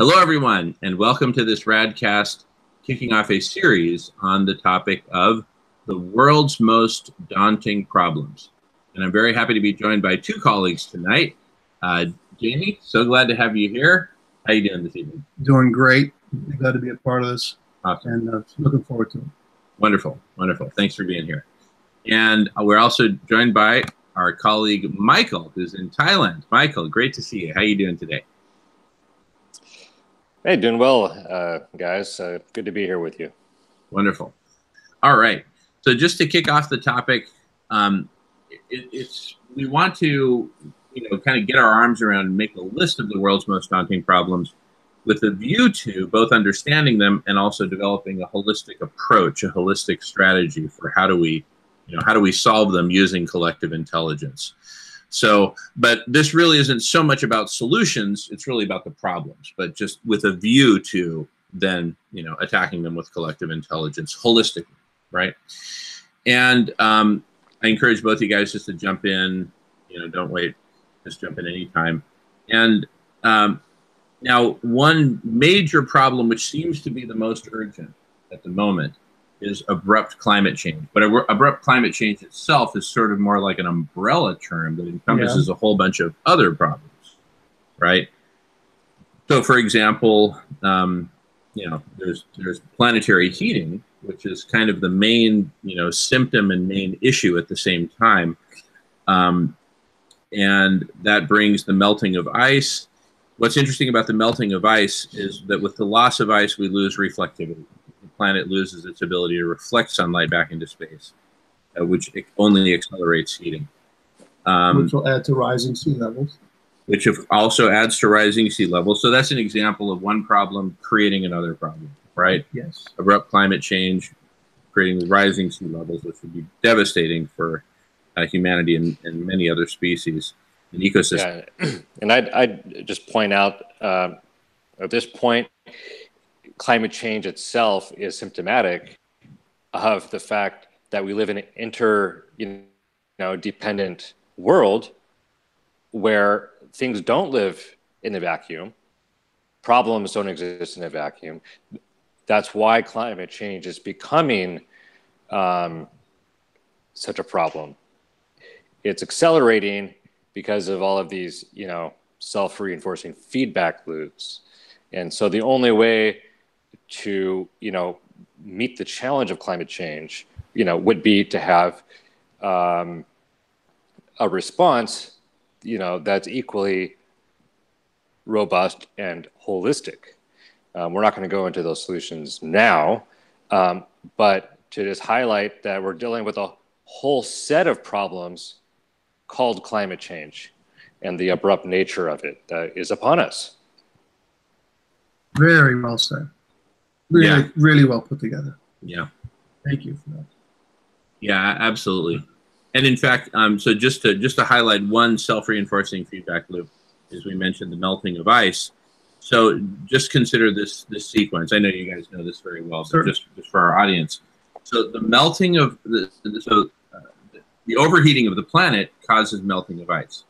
Hello, everyone, and welcome to this Radcast, kicking off a series on the topic of the world's most daunting problems. And I'm very happy to be joined by two colleagues tonight. Jamie, so glad to have you here. How are you doing this evening? Doing great. Glad to be a part of this. Awesome. And looking forward to it. Wonderful, wonderful. Thanks for being here. And we're also joined by our colleague, Michael, who's in Thailand. Michael, great to see you. How are you doing today? Hey, doing well, guys. Good to be here with you. Wonderful. All right. So just to kick off the topic, we want to, kind of get our arms around and make a list of the world's most daunting problems with a view to both understanding them and also developing a holistic approach, a holistic strategy for how do we solve them using collective intelligence. So, but this really isn't so much about solutions, it's really about the problems, but just with a view to then, attacking them with collective intelligence holistically, right? And I encourage both of you guys just to jump in, don't wait, just jump in anytime. And now one major problem, which seems to be the most urgent at the moment, is abrupt climate change. But abrupt climate change itself is sort of more like an umbrella term that encompasses a whole bunch of other problems, right? So, for example, there's planetary heating, which is kind of the main, symptom and main issue at the same time. And that brings the melting of ice. What's interesting about the melting of ice is that with the loss of ice, we lose reflectivity. The planet loses its ability to reflect sunlight back into space, which only accelerates heating. Which will add to rising sea levels. Which also adds to rising sea levels. So that's an example of one problem creating another problem, right? Yes. Abrupt climate change creating rising sea levels, which would be devastating for humanity and many other species and ecosystems. Yeah. And I'd just point out, at this point, climate change itself is symptomatic of the fact that we live in an interdependent world where things don't live in a vacuum, problems don't exist in a vacuum. That's why climate change is becoming such a problem. It's accelerating because of all of these, self-reinforcing feedback loops. And so the only way to, meet the challenge of climate change, would be to have a response, that's equally robust and holistic. We're not going to go into those solutions now, but to just highlight that we're dealing with a whole set of problems called climate change and the abrupt nature of it that is upon us. Very well said. Really well put together. Yeah. Thank you for that. Yeah, absolutely. And in fact, so just to highlight one self-reinforcing feedback loop, as we mentioned, the melting of ice. So just consider this sequence. I know you guys know this very well, but just for our audience. So the melting of the overheating of the planet causes melting of ice.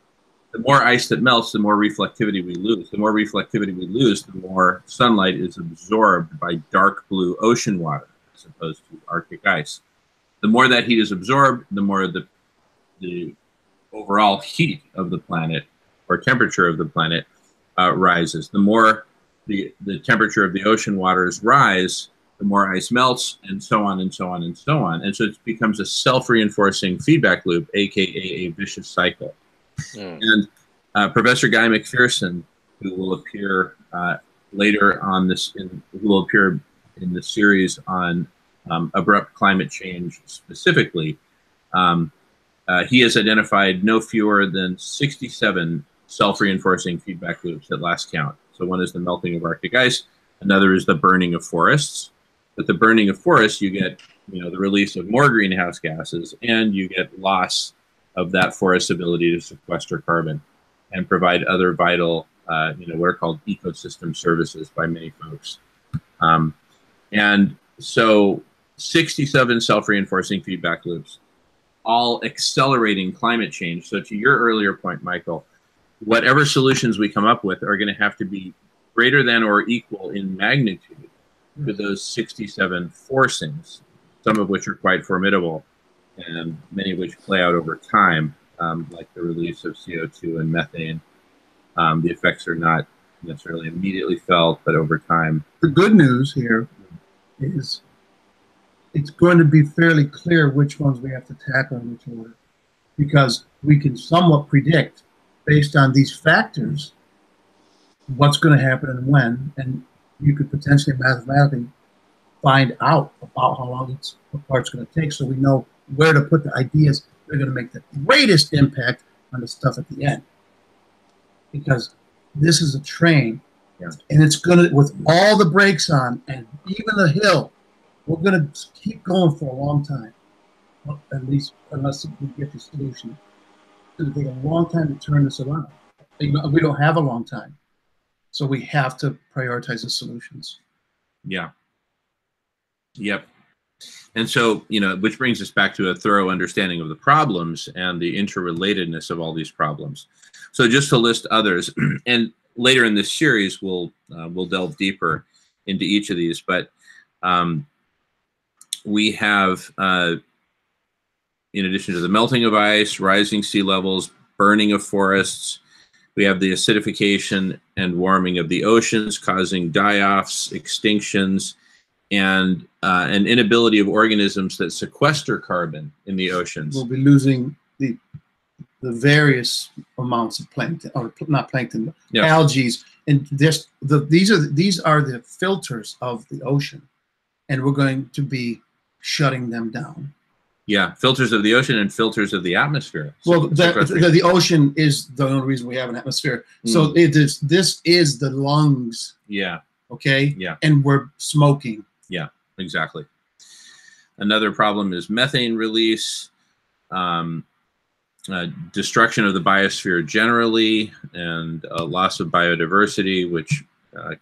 The more ice that melts, the more reflectivity we lose. The more reflectivity we lose, the more sunlight is absorbed by dark blue ocean water, as opposed to Arctic ice. The more that heat is absorbed, the more the overall heat of the planet or temperature of the planet rises. The more the temperature of the ocean waters rise, the more ice melts, and so on and so on and so on. And so it becomes a self-reinforcing feedback loop, aka a vicious cycle. And Professor Guy McPherson, who will appear later on who will appear in the series on abrupt climate change specifically, he has identified no fewer than 67 self-reinforcing feedback loops at last count. So one is the melting of Arctic ice, another is the burning of forests. With the burning of forests, you get the release of more greenhouse gases, and you get loss of that forest's ability to sequester carbon and provide other vital, what are called ecosystem services by many folks. And so 67 self-reinforcing feedback loops, all accelerating climate change. So to your earlier point, Michael, whatever solutions we come up with are going to have to be greater than or equal in magnitude to those 67 forcings, some of which are quite formidable, and many of which play out over time, like the release of CO2 and methane. The effects are not necessarily immediately felt, but over time. The good news here is it's going to be fairly clear which ones we have to tackle in which order, because we can somewhat predict, based on these factors, what's going to happen and when, and you could potentially mathematically find out about how long each part's going to take, so we know where to put the ideas that are going to make the greatest impact on the stuff at the end. Because this is a train, and it's going to, with all the brakes on and even the hill, we're going to keep going for a long time, at least unless we get the solution. It's going to take a long time to turn this around. We don't have a long time, so we have to prioritize the solutions. Yeah. Yep. And so, which brings us back to a thorough understanding of the problems and the interrelatedness of all these problems. So just to list others, and later in this series, we'll delve deeper into each of these, but we have, in addition to the melting of ice, rising sea levels, burning of forests, we have the acidification and warming of the oceans, causing die-offs, extinctions, and an inability of organisms that sequester carbon in the oceans. We'll be losing the various amounts of plankton, or not plankton, but algae, and these are the filters of the ocean, and we're going to be shutting them down. Yeah, filters of the ocean and filters of the atmosphere. Well, the ocean is the only reason we have an atmosphere. So this is the lungs. Yeah. Okay. Yeah. And we're smoking. Yeah, exactly. Another problem is methane release, destruction of the biosphere generally, and loss of biodiversity, which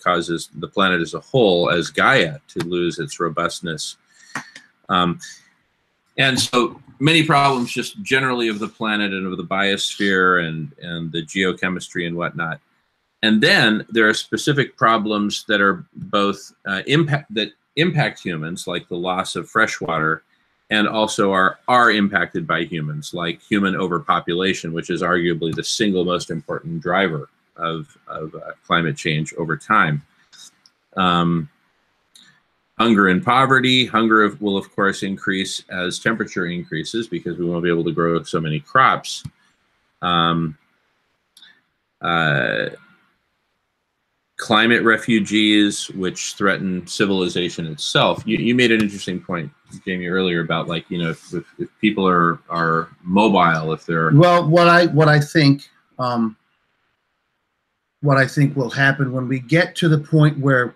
causes the planet as a whole, as Gaia, to lose its robustness. And so many problems just generally of the planet and of the biosphere and the geochemistry and whatnot. And then there are specific problems that are both impact humans, like the loss of fresh water, and also are impacted by humans, like human overpopulation, which is arguably the single most important driver of climate change over time. Hunger and poverty. Hunger will, of course, increase as temperature increases because we won't be able to grow so many crops. Climate refugees, which threaten civilization itself. You made an interesting point, Jamie, earlier about, like, if people are mobile, if they're what I think will happen when we get to the point where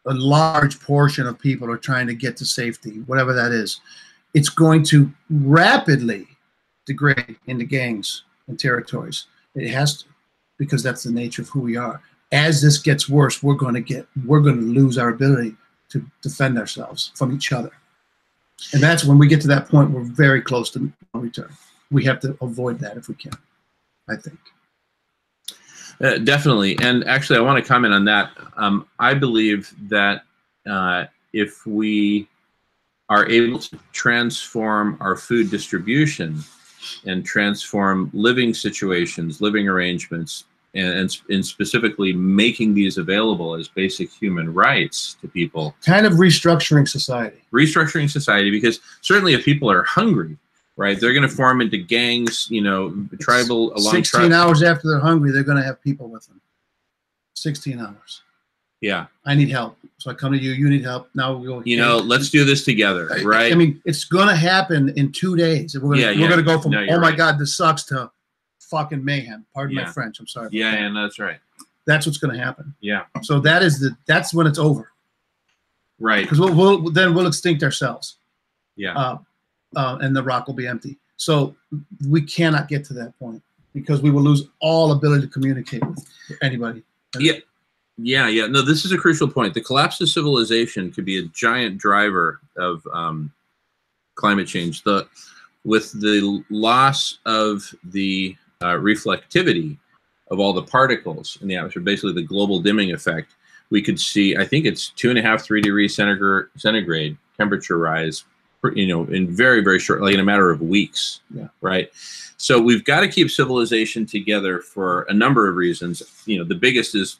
a large portion of people are trying to get to safety, whatever that is, it's going to rapidly degrade into gangs and territories. It has to, because that's the nature of who we are. As this gets worse, we're going to lose our ability to defend ourselves from each other. And that's when we get to that point, we're very close to no return. We have to avoid that if we can, I think. Definitely. And actually, I want to comment on that. I believe that if we are able to transform our food distribution and transform living situations, living arrangements, and specifically making these available as basic human rights to people. Kind of restructuring society. Restructuring society, because certainly if people are hungry, right, they're going to form into gangs, tribal along 16 hours after they're hungry, they're going to have people with them. 16 hours. Yeah. I need help. So I come to you, you need help. Now we'll go. Let's do this together, right? I mean, it's going to happen in 2 days. We're going to go from, oh my God, this sucks, to fucking mayhem. Pardon my French. I'm sorry. Yeah, and that's right. That's what's going to happen. Yeah. So that's when it's over. Right. Because we'll extinct ourselves. Yeah. And the rock will be empty. So we cannot get to that point because we will lose all ability to communicate with anybody. Yeah. No, this is a crucial point. The collapse of civilization could be a giant driver of climate change. With the loss of the reflectivity of all the particles in the atmosphere, basically the global dimming effect, we could see, I think it's 2.5, 3 degrees centigrade temperature rise, in very, very short, like in a matter of weeks, right? So we've got to keep civilization together for a number of reasons. The biggest is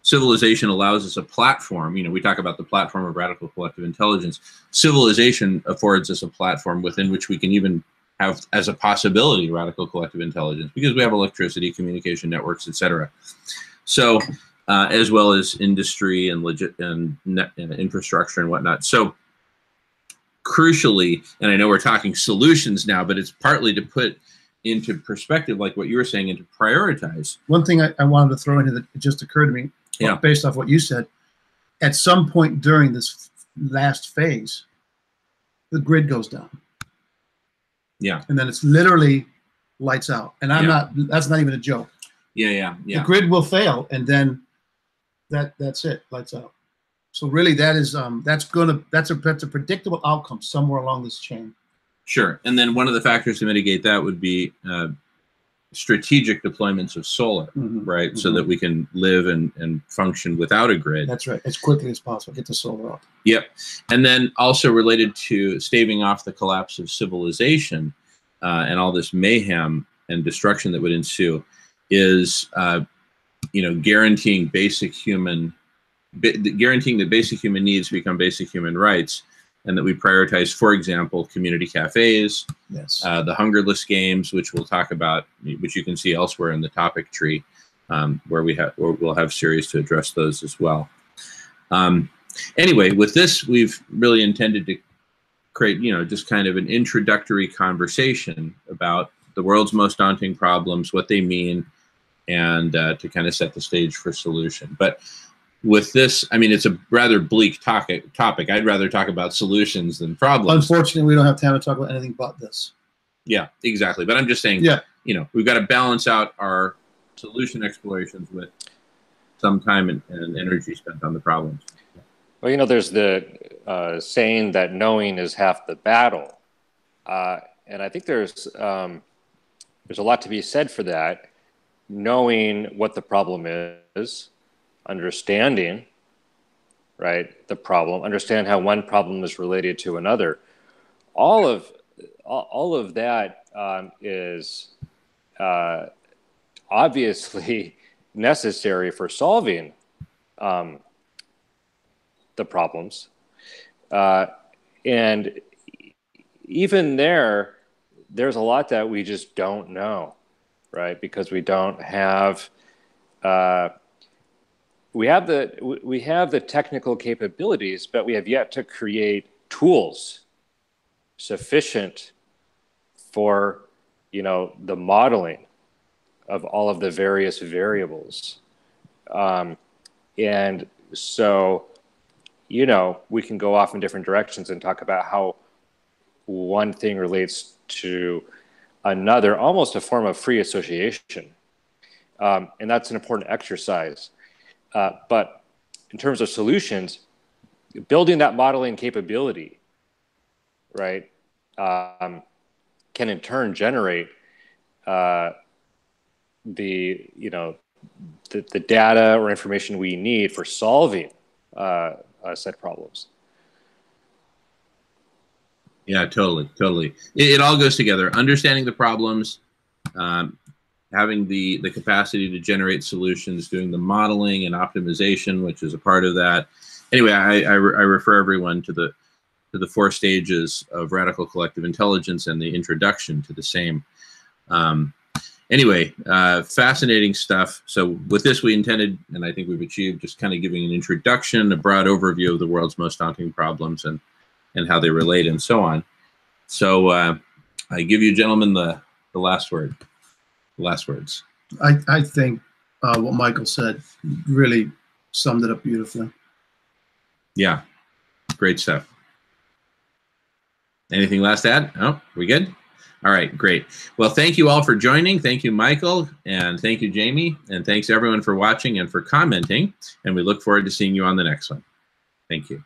civilization allows us a platform. We talk about the platform of radical collective intelligence. Civilization affords us a platform within which we can even have as a possibility radical collective intelligence, because we have electricity, communication networks, etc. So, as well as industry and infrastructure and whatnot. So, crucially, and I know we're talking solutions now, but it's partly to put into perspective, like what you were saying, and to prioritize. One thing I wanted to throw into that, it just occurred to me, based off what you said, at some point during this last phase, the grid goes down. Yeah. And then it's literally lights out. And that's not even a joke. Yeah. The grid will fail, and then that's it, lights out. So really that's a predictable outcome somewhere along this chain. Sure. And then one of the factors to mitigate that would be strategic deployments of solar, right? So that we can live and function without a grid. That's right. As quickly as possible, get the solar up. Yep. And then also related to staving off the collapse of civilization and all this mayhem and destruction that would ensue is, guaranteeing that basic human needs become basic human rights, and that we prioritize, for example, community cafes, the hungerless games, which we'll talk about, which you can see elsewhere in the topic tree, where we'll have series to address those as well. Anyway, with this, we've really intended to create, just kind of an introductory conversation about the world's most daunting problems, what they mean, and to kind of set the stage for solution. But with this, I mean, it's a rather bleak topic. I'd rather talk about solutions than problems. Unfortunately, we don't have time to talk about anything but this. Yeah, exactly. But I'm just saying, we've got to balance out our solution explorations with some time and energy spent on the problems. Well, there's the saying that knowing is half the battle. And I think there's a lot to be said for that. Knowing what the problem is, understanding, right, the problem, understand how one problem is related to another. All of that is obviously necessary for solving the problems. And even there's a lot that we just don't know, right? Because we don't have we have the technical capabilities, but we have yet to create tools sufficient for the modeling of all of the various variables. And so we can go off in different directions and talk about how one thing relates to another, almost a form of free association. And that's an important exercise. But in terms of solutions, building that modeling capability, right, can in turn generate the data or information we need for solving set problems. Yeah, totally. It all goes together. Understanding the problems, having the capacity to generate solutions, doing the modeling and optimization, which is a part of that. Anyway, I refer everyone to the 4 stages of radical collective intelligence and the introduction to the same. Anyway, fascinating stuff. So with this, we intended, and I think we've achieved, just kind of giving an introduction, a broad overview of the world's most daunting problems and how they relate and so on. So I give you gentlemen the last word. Last words. I think what Michael said really summed it up beautifully. Yeah, great stuff. Anything last to add? Oh, we good? All right, great. Well, thank you all for joining. Thank you, Michael, and thank you, Jamie, and thanks everyone for watching and for commenting, and we look forward to seeing you on the next one. Thank you.